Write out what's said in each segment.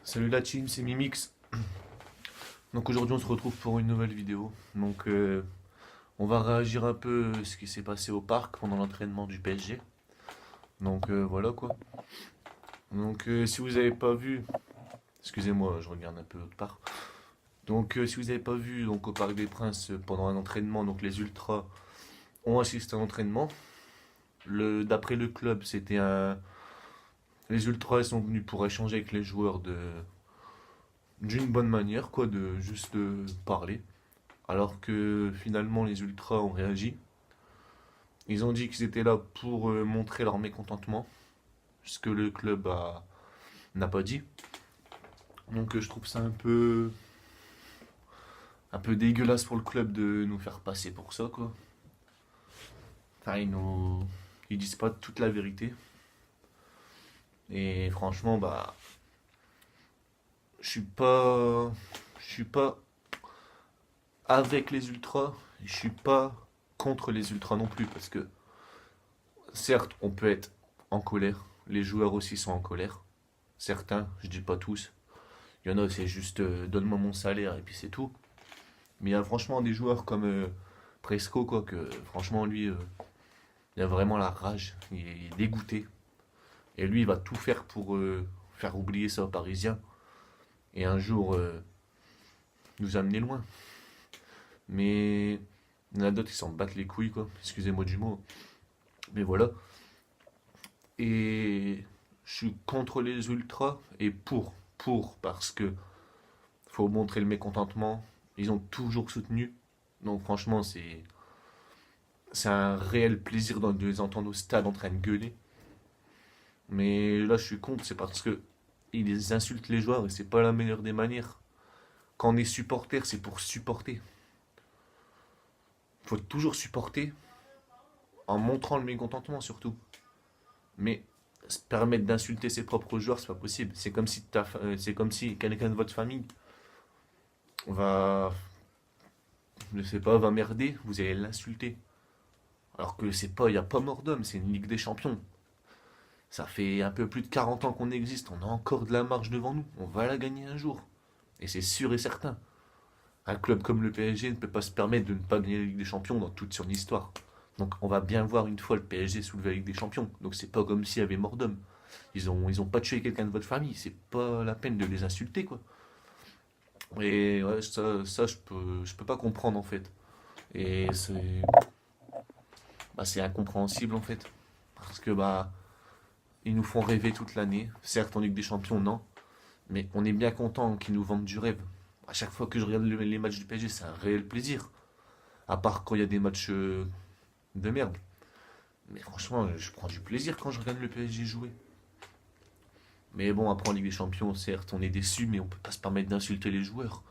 Salut la team, c'est Mimix. Donc aujourd'hui on se retrouve pour une nouvelle vidéo. On va réagir un peu à ce qui s'est passé au parc pendant l'entraînement du PSG. Voilà quoi. Si vous n'avez pas vu, excusez-moi, je regarde un peu autre part. Si vous n'avez pas vu donc au Parc des Princes pendant un entraînement, donc les Ultras ont assisté à l'entraînement. D'après le club, les Ultras sont venus pour échanger avec les joueurs d'une bonne manière, quoi, de juste parler. Alors que finalement les ultras ont réagi. Ils ont dit qu'ils étaient là pour montrer leur mécontentement, ce que le club n'a pas dit. Je trouve ça un peu dégueulasse pour le club de nous faire passer pour ça, quoi. Enfin, ils disent pas toute la vérité. Et franchement, bah, je suis pas avec les ultras, je suis pas contre les ultras non plus, parce que certes, on peut être en colère, les joueurs aussi sont en colère, certains, je dis pas tous, il y en a c'est juste donne-moi mon salaire et puis c'est tout, mais il y a franchement des joueurs comme Presco, quoi, que franchement lui, il a vraiment la rage, il est dégoûté, et lui il va tout faire pour faire oublier ça aux Parisiens, et un jour nous amener loin. Mais il y en a d'autres qui s'en battent les couilles, quoi. Excusez-moi du mot. Mais voilà. Et je suis contre les ultras et pour, parce que faut montrer le mécontentement. Ils ont toujours soutenu. Donc franchement, c'est un réel plaisir de les entendre au stade en train de gueuler. Mais là, je suis contre, c'est parce que ils insultent les joueurs et c'est pas la meilleure des manières. Quand on est supporter, c'est pour supporter. Faut toujours supporter en montrant le mécontentement surtout. Mais se permettre d'insulter ses propres joueurs, c'est pas possible. C'est comme si quelqu'un de votre famille va, je sais pas, va merder, vous allez l'insulter. Alors que c'est pas, il y a pas mort d'homme, c'est une Ligue des Champions. Ça fait un peu plus de 40 ans qu'on existe, on a encore de la marge devant nous, on va la gagner un jour. Et c'est sûr et certain. Un club comme le PSG ne peut pas se permettre de ne pas gagner la Ligue des Champions dans toute son histoire. Donc on va bien voir une fois le PSG soulever la Ligue des Champions. Donc c'est pas comme s'il y avait mort d'homme. Ils ont pas tué quelqu'un de votre famille. C'est pas la peine de les insulter, quoi. Et ouais, ça je peux pas comprendre en fait. Et c'est incompréhensible en fait. Parce que bah, ils nous font rêver toute l'année. Certes en Ligue des Champions, non. Mais on est bien content qu'ils nous vendent du rêve. À chaque fois que je regarde les matchs du PSG, c'est un réel plaisir. À part quand il y a des matchs de merde. Mais franchement, je prends du plaisir quand je regarde le PSG jouer. Mais bon, après en Ligue des Champions, certes, on est déçu, mais on peut pas se permettre d'insulter les joueurs.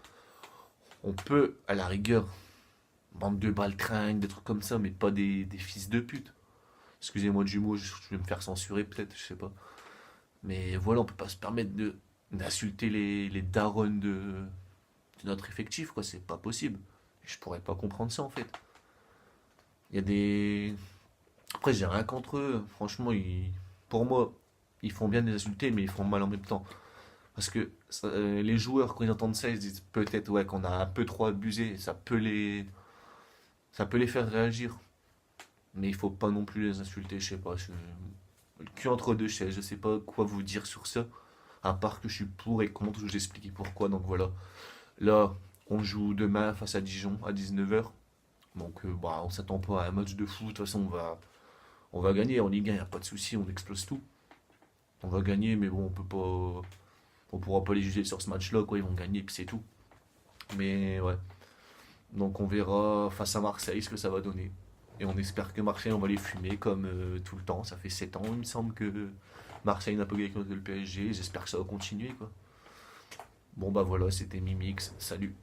On peut, à la rigueur, bande de baltringues, des trucs comme ça, mais pas des fils de pute. Excusez-moi du mot, je vais me faire censurer peut-être, je sais pas. Mais voilà, on peut pas se permettre d'insulter les darons de notre effectif, quoi. C'est pas possible. Je pourrais pas comprendre ça en fait. Il y a des. Après, j'ai rien contre eux. Franchement, pour moi, ils font bien de les insulter, mais ils font mal en même temps. Parce que les joueurs, quand ils entendent ça, ils se disent peut-être ouais, qu'on a un peu trop abusé. Ça peut les faire réagir. Mais il faut pas non plus les insulter, je sais pas. Le cul entre deux chaises, je sais pas quoi vous dire sur ça. À part que je suis pour et contre, je vais vous expliquer pourquoi. Donc voilà. Là, on joue demain face à Dijon à 19h. Bah, on s'attend pas à un match de foot. De toute façon, on va gagner. En Ligue 1, il n'y a pas de souci, on explose tout. On va gagner, mais bon, on pourra pas les juger sur ce match-là, quoi. Ils vont gagner, puis c'est tout. Mais ouais. Donc on verra face à Marseille ce que ça va donner. Et on espère que Marseille, on va les fumer comme tout le temps. Ça fait 7 ans, il me semble, que Marseille n'a pas gagné contre le PSG. J'espère que ça va continuer, quoi. Bon, bah voilà, c'était Mimix. Salut.